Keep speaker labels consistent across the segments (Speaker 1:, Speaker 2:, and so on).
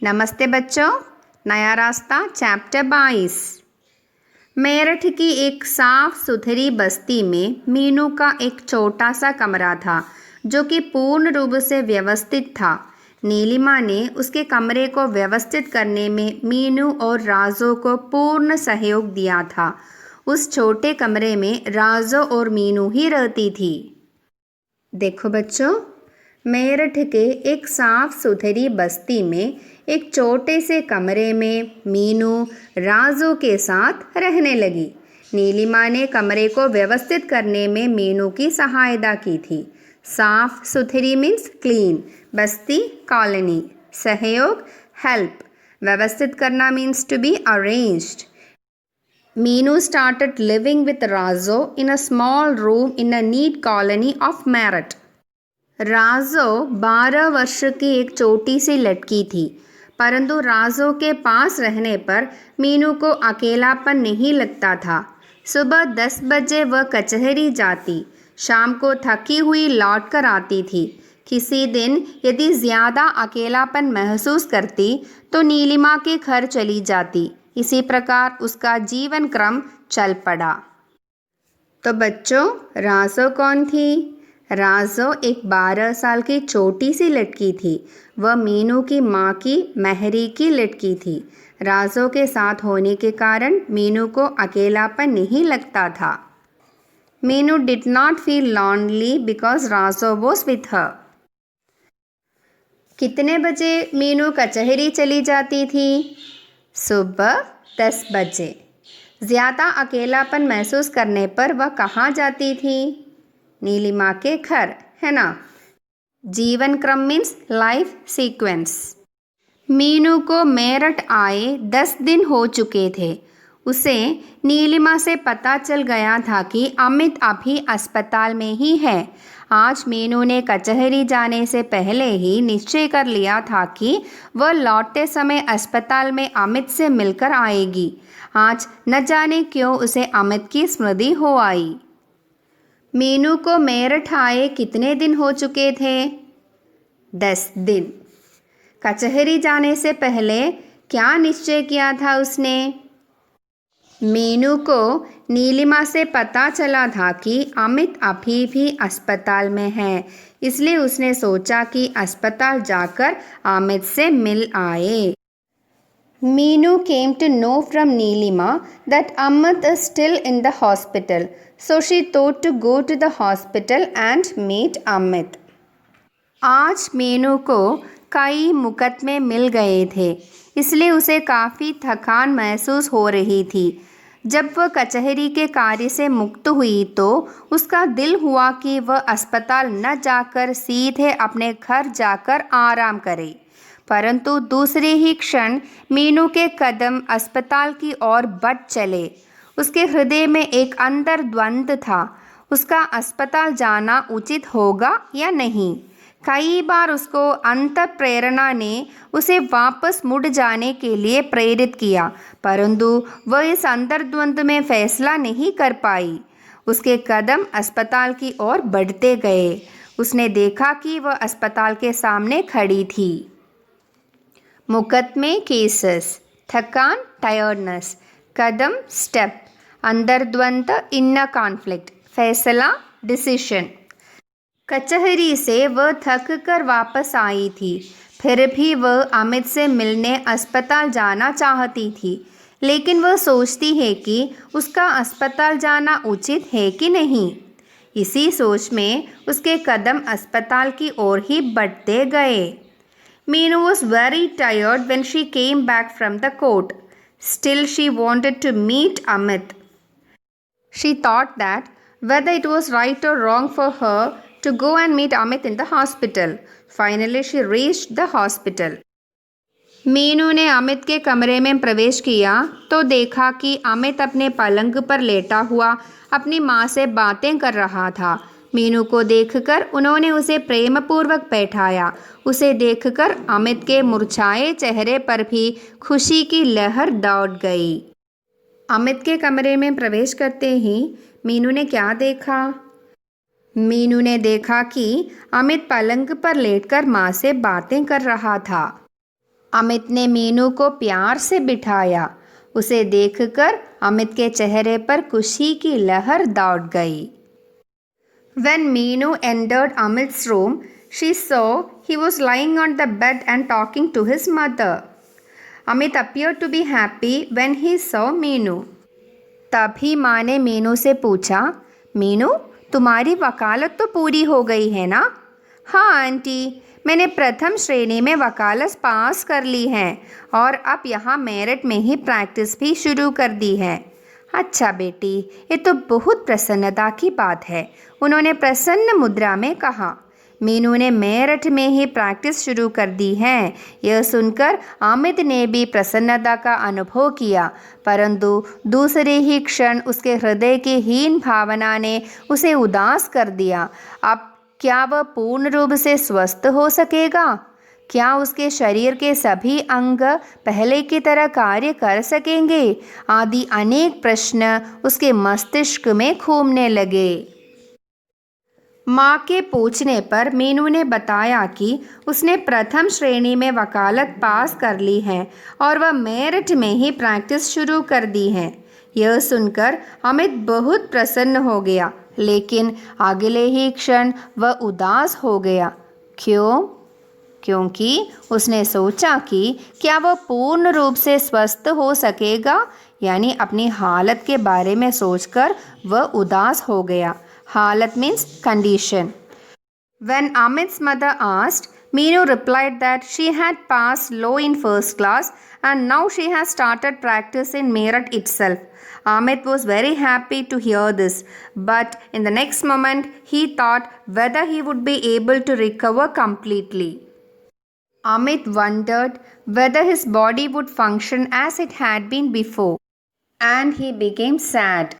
Speaker 1: नमस्ते बच्चों, नया रास्ता चैप्टर 22। मेरठ की एक साफ सुथरी बस्ती में मीनू का एक छोटा सा कमरा था जो कि पूर्ण रूप से व्यवस्थित था। नीलिमा ने उसके कमरे को व्यवस्थित करने में मीनू और राजो को पूर्ण सहयोग दिया था। उस छोटे कमरे में राजो और मीनू ही रहती थी। देखो बच्चों, मेरठ के एक साफ सुथरी बस्ती में एक छोटे से कमरे में मीनू राजू के साथ रहने लगी। नीलिमा ने कमरे को व्यवस्थित करने में मीनू की सहायता की थी। साफ सुथरी मीन्स क्लीन, बस्ती कॉलोनी, सहयोग हेल्प, व्यवस्थित करना means to be arranged. Meenu started living with Razo in a small room in a neat colony of Meerut. राजो 12 वर्ष की एक छोटी सी लड़की थी, परंतु राजो के पास रहने पर मीनू को अकेलापन नहीं लगता था। सुबह 10 बजे वह कचहरी जाती, शाम को थकी हुई लौट कर आती थी। किसी दिन यदि ज़्यादा अकेलापन महसूस करती तो नीलिमा के घर चली जाती। इसी प्रकार उसका जीवन क्रम चल पड़ा। तो बच्चों, राजो कौन थी? राजो एक 12 साल की छोटी सी लड़की थी। वह मीनू की माँ की महरी की लड़की थी। राजो के साथ होने के कारण मीनू को अकेलापन नहीं लगता था। Meenu did not feel lonely because राजो वॉज विथ हर। कितने बजे मीनू कचहरी चली जाती थी? सुबह 10 बजे। ज़्यादा अकेलापन महसूस करने पर वह कहाँ जाती थी? नीलिमा के घर, है ना। जीवन क्रम मीन्स लाइफ सीक्वेंस। मीनू को मेरठ आए 10 दिन हो चुके थे। उसे नीलिमा से पता चल गया था कि अमित अभी अस्पताल में ही है। आज मीनू ने कचहरी जाने से पहले ही निश्चय कर लिया था कि वह लौटते समय अस्पताल में अमित से मिलकर आएगी। आज न जाने क्यों उसे अमित की स्मृति हो आई। मीनू को मेरठ आए कितने दिन हो चुके थे? 10 दिन। कचहरी जाने से पहले क्या निश्चय किया था उसने? मीनू को नीलिमा से पता चला था कि अमित अभी भी अस्पताल में है, इसलिए उसने सोचा कि अस्पताल जाकर अमित से मिल आए। Meenu came to know from Neelima that Amit is still in the hospital, so she thought to go to the hospital and meet Amit. आज मीनू को कई मुकदमे मिल गए थे, इसलिए उसे काफ़ी थकान महसूस हो रही थी। जब वह कचहरी के कार्य से मुक्त हुई तो उसका दिल हुआ कि वह अस्पताल न जाकर सीधे अपने घर जाकर आराम करे, परंतु दूसरे ही क्षण मीनू के कदम अस्पताल की ओर बढ़ चले। उसके हृदय में एक अंदर द्वंद्व था, उसका अस्पताल जाना उचित होगा या नहीं। कई बार उसको अंतर प्रेरणा ने उसे वापस मुड़ जाने के लिए प्रेरित किया, परंतु वह इस अंतर्द्वंद में फैसला नहीं कर पाई। उसके कदम अस्पताल की ओर बढ़ते गए। उसने देखा कि वह अस्पताल के सामने खड़ी थी। मुकदमे केसेस, थकान टायर्डनेस, कदम स्टेप, अंतर्द्वंद इनर कॉन्फ्लिक्ट, फैसला डिसीशन। कचहरी से वह थक कर वापस आई थी, फिर भी वह अमित से मिलने अस्पताल जाना चाहती थी, लेकिन वह सोचती है कि उसका अस्पताल जाना उचित है कि नहीं। इसी सोच में उसके कदम अस्पताल की ओर ही बढ़ते गए। Meenu was very tired when she came back from the court. Still, she wanted to meet Amit. She thought that whether it was right or wrong for her to go and meet Amit in the hospital. Finally, she reached the hospital. Meenu ने अमित के कमरे में प्रवेश किया तो देखा कि अमित अपने पलंग पर लेटा हुआ अपनी माँ से बातें कर रहा था। मीनू को देखकर उन्होंने उसे प्रेमपूर्वक बैठाया। उसे देखकर अमित के मुरझाए चेहरे पर भी खुशी की लहर दौड़ गई। अमित के कमरे में प्रवेश करते ही मीनू ने क्या देखा? मीनू ने देखा कि अमित पलंग पर लेटकर माँ से बातें कर रहा था। अमित ने मीनू को प्यार से बिठाया। उसे देखकर अमित के चेहरे पर खुशी की लहर दौड़ गई। When Meenu entered Amit's room, she saw he was lying on the bed and talking to his mother. Amit appeared to be happy when he saw Meenu. तभी माँ ने मीनू से पूछा, मीनू तुम्हारी वकालत तो पूरी हो गई है ना? हाँ आंटी, मैंने प्रथम श्रेणी में वकालत पास कर ली है और अब यहाँ मेरठ में ही प्रैक्टिस भी शुरू कर दी है। अच्छा बेटी, ये तो बहुत प्रसन्नता की बात है, उन्होंने प्रसन्न मुद्रा में कहा। मीनू ने मेरठ में ही प्रैक्टिस शुरू कर दी है। यह सुनकर अमित ने भी प्रसन्नता का अनुभव किया, परंतु दूसरे ही क्षण उसके हृदय की हीन भावना ने उसे उदास कर दिया। अब क्या वह पूर्ण रूप से स्वस्थ हो सकेगा? क्या उसके शरीर के सभी अंग पहले की तरह कार्य कर सकेंगे? आदि अनेक प्रश्न उसके मस्तिष्क में घूमने लगे। माँ के पूछने पर मीनू ने बताया कि उसने प्रथम श्रेणी में वकालत पास कर ली है और वह मेरठ में ही प्रैक्टिस शुरू कर दी है। यह सुनकर अमित बहुत प्रसन्न हो गया, लेकिन अगले ही क्षण वह उदास हो गया। क्यों? क्योंकि उसने सोचा कि क्या वह पूर्ण रूप से स्वस्थ हो सकेगा, यानी अपनी हालत के बारे में सोचकर वह उदास हो गया। हालत means condition. When Amit's mother asked, Meenu replied that she had passed law in first class and now she has started practice in Meerut itself. Amit was very happy to hear this, but in the next moment he thought whether he would be able to recover completely. Amit wondered whether his body would function as it had been before, and he became sad.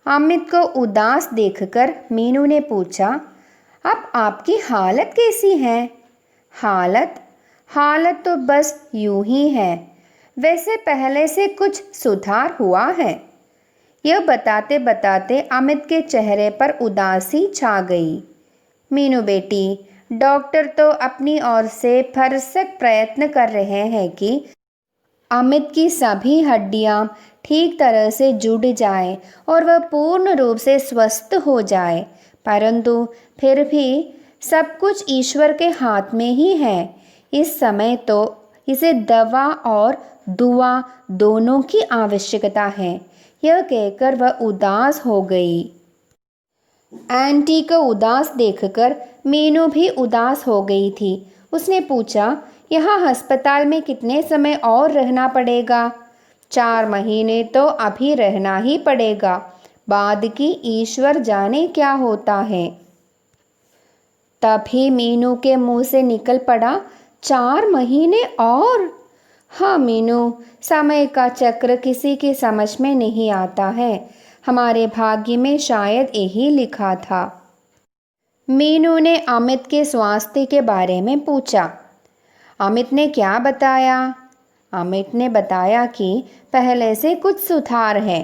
Speaker 1: Amit को उदास देखकर मीनू ने पूछा, अब आपकी हालत कैसी है? हालत तो बस यूं ही है, वैसे पहले से कुछ सुधार हुआ है। यह बताते बताते अमित के चेहरे पर उदासी छा गई। मीनू बेटी, डॉक्टर तो अपनी ओर से भरसक प्रयत्न कर रहे हैं कि अमित की सभी हड्डियां ठीक तरह से जुड़ जाएं और वह पूर्ण रूप से स्वस्थ हो जाए, परंतु फिर भी सब कुछ ईश्वर के हाथ में ही है। इस समय तो इसे दवा और दुआ दोनों की आवश्यकता है। यह कहकर वह उदास हो गई। आंटी को उदास देखकर मीनू भी उदास हो गई थी। उसने पूछा, यहाँ अस्पताल में कितने समय और रहना पड़ेगा? 4 महीने तो अभी रहना ही पड़ेगा, बाद की ईश्वर जाने क्या होता है। तभी मीनू के मुंह से निकल पड़ा, 4 महीने और? हाँ मीनू, समय का चक्र किसी की समझ में नहीं आता है। हमारे भाग्य में शायद यही लिखा था। मीनू ने अमित के स्वास्थ्य के बारे में पूछा। अमित ने क्या बताया? अमित ने बताया कि पहले से कुछ सुधार है।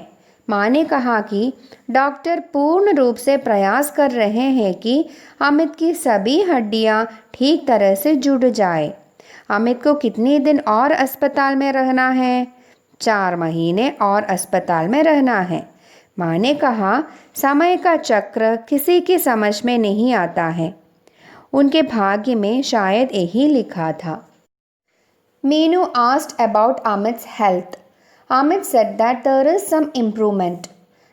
Speaker 1: माँ ने कहा कि डॉक्टर पूर्ण रूप से प्रयास कर रहे हैं कि अमित की सभी हड्डियाँ ठीक तरह से जुड़ जाए। अमित को कितने दिन और अस्पताल में रहना है? 4 महीने और अस्पताल में रहना है। माँ ने कहा, समय का चक्र किसी की समझ में नहीं आता है। उनके भाग्य में शायद यही लिखा था। Meenu asked about Amit's health. Amit said that there is some improvement.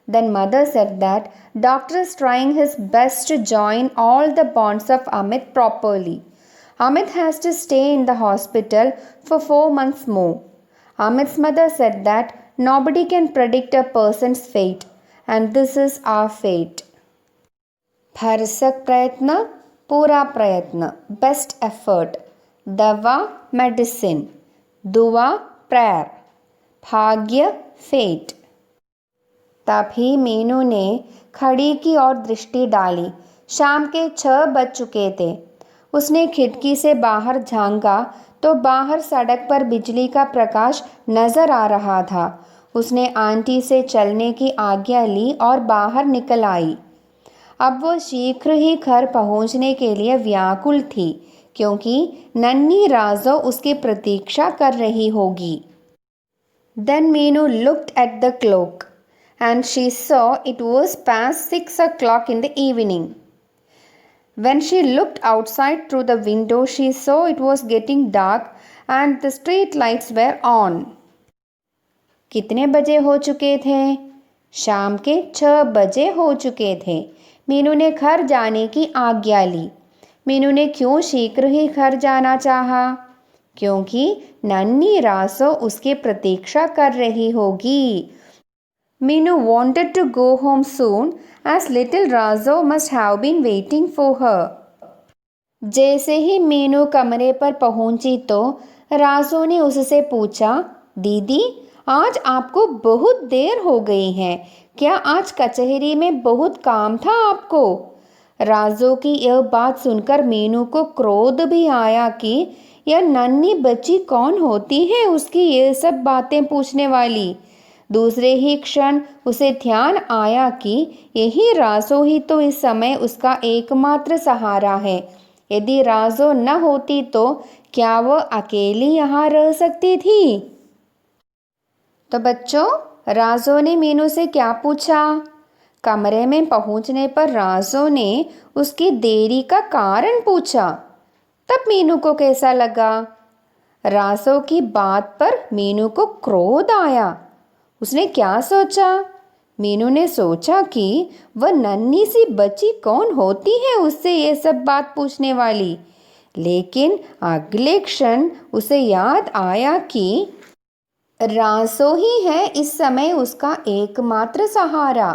Speaker 1: Then mother said that doctor is trying his best to join all the bonds of Amit properly. Amit has to stay in the hospital for 4 months more. Amit's mother said that nobody can predict a person's fate, and this is our fate. भरसक प्रयत्न, पूरा प्रयत्न, best effort, दवा medicine, दुआ prayer, भाग्य fate. तभी मीनू ने घड़ी की ओर दृष्टि डाली। शाम के 6 बज चुके थे। उसने खिड़की से बाहर झांका तो बाहर सड़क पर बिजली का प्रकाश नजर आ रहा था। उसने आंटी से चलने की आज्ञा ली और बाहर निकल आई। अब वो शीघ्र ही घर पहुंचने के लिए व्याकुल थी। क्योंकि नन्ही राजो उसकी प्रतीक्षा कर रही होगी। Then Meenu looked at the clock and she saw it was past 6 o'clock in the evening. When she looked outside through the window, she saw it was getting dark and the street lights were on. कितने बजे हो चुके थे? शाम के 6 बजे हो चुके थे। मीनू ने घर जाने की आज्ञा ली। मीनू ने क्यों शीघ्र ही घर जाना चाहा? क्योंकि नन्ही रासो उसकी प्रतीक्षा कर रही होगी। Meenu wanted to go home soon as little Razo must have been waiting for her. जैसे ही मीनू कमरे पर पहुंची तो राजो ने उससे पूछा, दीदी आज आपको बहुत देर हो गई है, क्या आज कचहरी में बहुत काम था आपको? राजो की यह बात सुनकर मीनू को क्रोध भी आया कि यह नन्ही बच्ची कौन होती है उसकी ये सब बातें पूछने वाली। दूसरे ही क्षण उसे ध्यान आया कि यही राजो ही तो इस समय उसका एकमात्र सहारा है। यदि राजो न होती तो क्या वह अकेली यहाँ रह सकती थी? तो बच्चों, राजो ने मीनू से क्या पूछा? कमरे में पहुंचने पर राजो ने उसकी देरी का कारण पूछा। तब मीनू को कैसा लगा? राजो की बात पर मीनू को क्रोध आया। उसने क्या सोचा? मीनू ने सोचा कि वह नन्ही सी बच्ची कौन होती है उससे ये सब बात पूछने वाली। लेकिन अगले क्षण उसे याद आया कि राजो ही है इस समय उसका एकमात्र सहारा।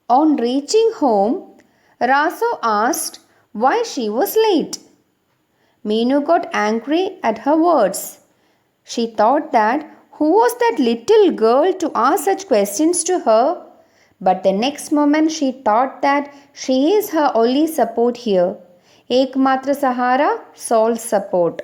Speaker 1: On reaching home, Raso asked why she was late. Meenu got angry at her words. She thought that who was that little girl to ask such questions to her? But the next moment she thought that she is her only support here. एकमात्र सहारा, sole support.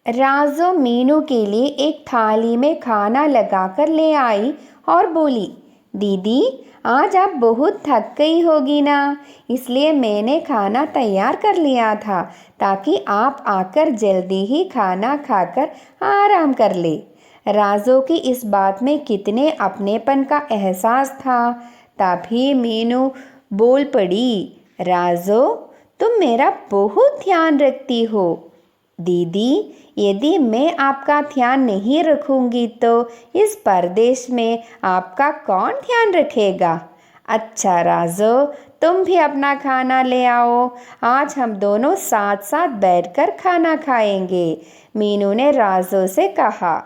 Speaker 1: राजो मीनू के लिए एक थाली में खाना लगाकर ले आई और बोली, दीदी आज आप बहुत थक गई होगी ना, इसलिए मैंने खाना तैयार कर लिया था ताकि आप आकर जल्दी ही खाना खाकर आराम कर ले। राजो की इस बात में कितने अपनेपन का एहसास था। तभी मीनू बोल पड़ी, राजो तुम मेरा बहुत ध्यान रखती हो। दीदी यदि मैं आपका ध्यान नहीं रखूंगी तो इस परदेश में आपका कौन ध्यान रखेगा? अच्छा राजो, तुम भी अपना खाना ले आओ, आज हम दोनों साथ साथ बैठकर खाना खाएंगे, मीनू ने राजो से कहा।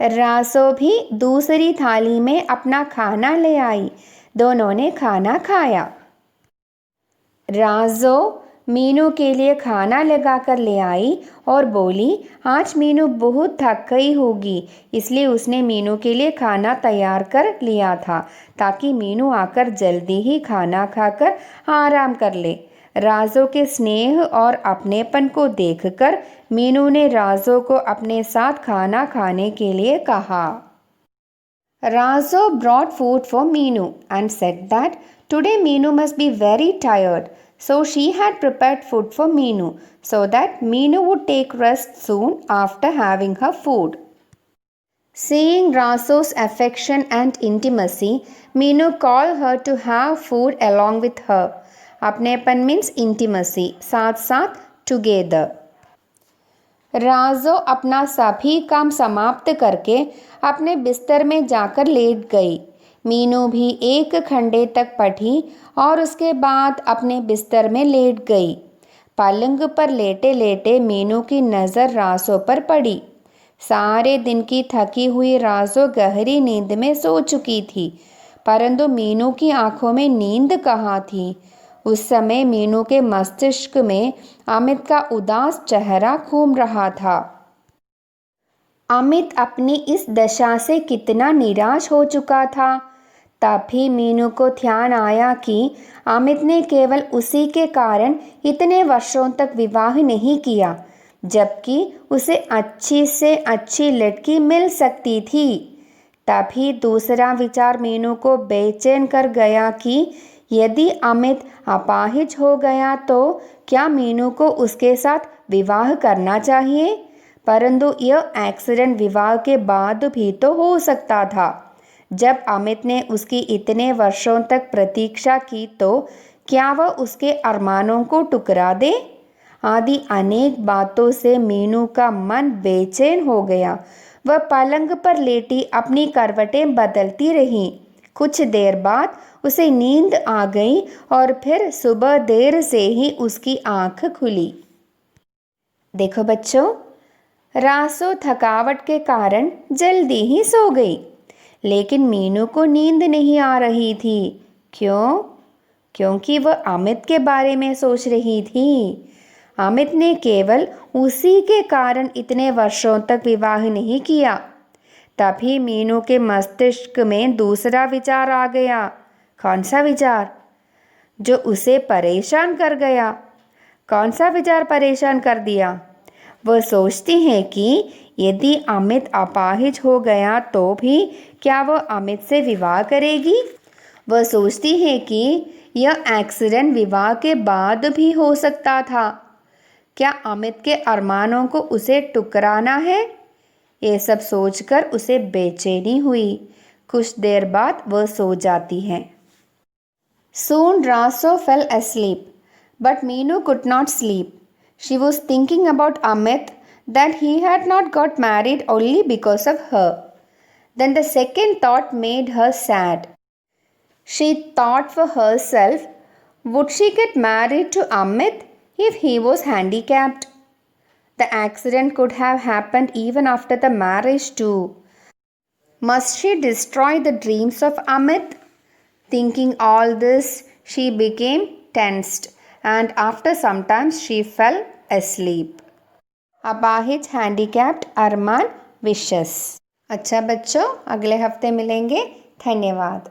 Speaker 1: राजो भी दूसरी थाली में अपना खाना ले आई। दोनों ने खाना खाया। राजो मीनू के लिए खाना लगाकर ले आई और बोली, आज मीनू बहुत थक गई होगी, इसलिए उसने मीनू के लिए खाना तैयार कर लिया था ताकि मीनू आकर जल्दी ही खाना खाकर आराम कर ले। राजो के स्नेह और अपनेपन को देखकर मीनू ने राजो को अपने साथ खाना खाने के लिए कहा। राजो brought food for Meenu and said that today Meenu must be very tired. So she had prepared food for Meenu so that Meenu would take rest soon after having her food. Seeing Raso's affection and intimacy, Meenu called her to have food along with her. अपनेपन means intimacy, साथ साथ together. राजो अपना सभी काम समाप्त करके अपने बिस्तर में जाकर लेट गई। मीनू भी एक घंटे तक पढ़ी और उसके बाद अपने बिस्तर में लेट गई। पलंग पर लेटे लेटे मीनू की नज़र राजो पर पड़ी। सारे दिन की थकी हुई राजो गहरी नींद में सो चुकी थी, परंतु मीनू की आंखों में नींद कहाँ थी। उस समय मीनू के मस्तिष्क में अमित का उदास चेहरा घूम रहा था। अमित अपनी इस दशा से कितना निराश हो चुका था। तभी मीनू को ध्यान आया कि अमित ने केवल उसी के कारण इतने वर्षों तक विवाह नहीं किया, जबकि उसे अच्छी से अच्छी लड़की मिल सकती थी। तभी दूसरा विचार मीनू को बेचैन कर गया कि यदि अमित अपाहिज हो गया तो क्या मीनू को उसके साथ विवाह करना चाहिए? परंतु यह एक्सीडेंट विवाह के बाद भी तो हो सकता था। जब अमित ने उसकी इतने वर्षों तक प्रतीक्षा की तो क्या वह उसके अरमानों को टुकरा दे? आदि अनेक बातों से मीनू का मन बेचैन हो गया। वह पलंग पर लेटी अपनी करवटें बदलती रही। कुछ देर बाद उसे नींद आ गई और फिर सुबह देर से ही उसकी आंख खुली। देखो बच्चों, रासो थकावट के कारण जल्दी ही सो गई, लेकिन मीनू को नींद नहीं आ रही थी। क्यों? क्योंकि वह अमित के बारे में सोच रही थी। अमित ने केवल उसी के कारण इतने वर्षों तक विवाह नहीं किया। तभी मीनू के मस्तिष्क में दूसरा विचार आ गया। कौन सा विचार? जो उसे परेशान कर गया। कौन सा विचार परेशान कर दिया? वह सोचती है कि यदि अमित अपाहिज हो गया तो भी क्या वह अमित से विवाह करेगी? वह सोचती है कि यह एक्सीडेंट विवाह के बाद भी हो सकता था। क्या अमित के अरमानों को उसे टुकराना है? ये सब सोचकर उसे बेचैनी हुई। कुछ देर बाद वह सो जाती है। Soon Raso fell asleep, but Meenu could not sleep. She was thinking about Amit, that he had not got married only because of her. Then the second thought made her sad. She thought for herself, would she get married to Amit if he was handicapped? The accident could have happened even after the marriage too. Must she destroy the dreams of Amit? Thinking all this, she became tensed, and after some time she fell asleep. अपाहिज, handicapped, अरमान, wishes. अच्छा बच्चों, अगले हफ्ते मिलेंगे। धन्यवाद।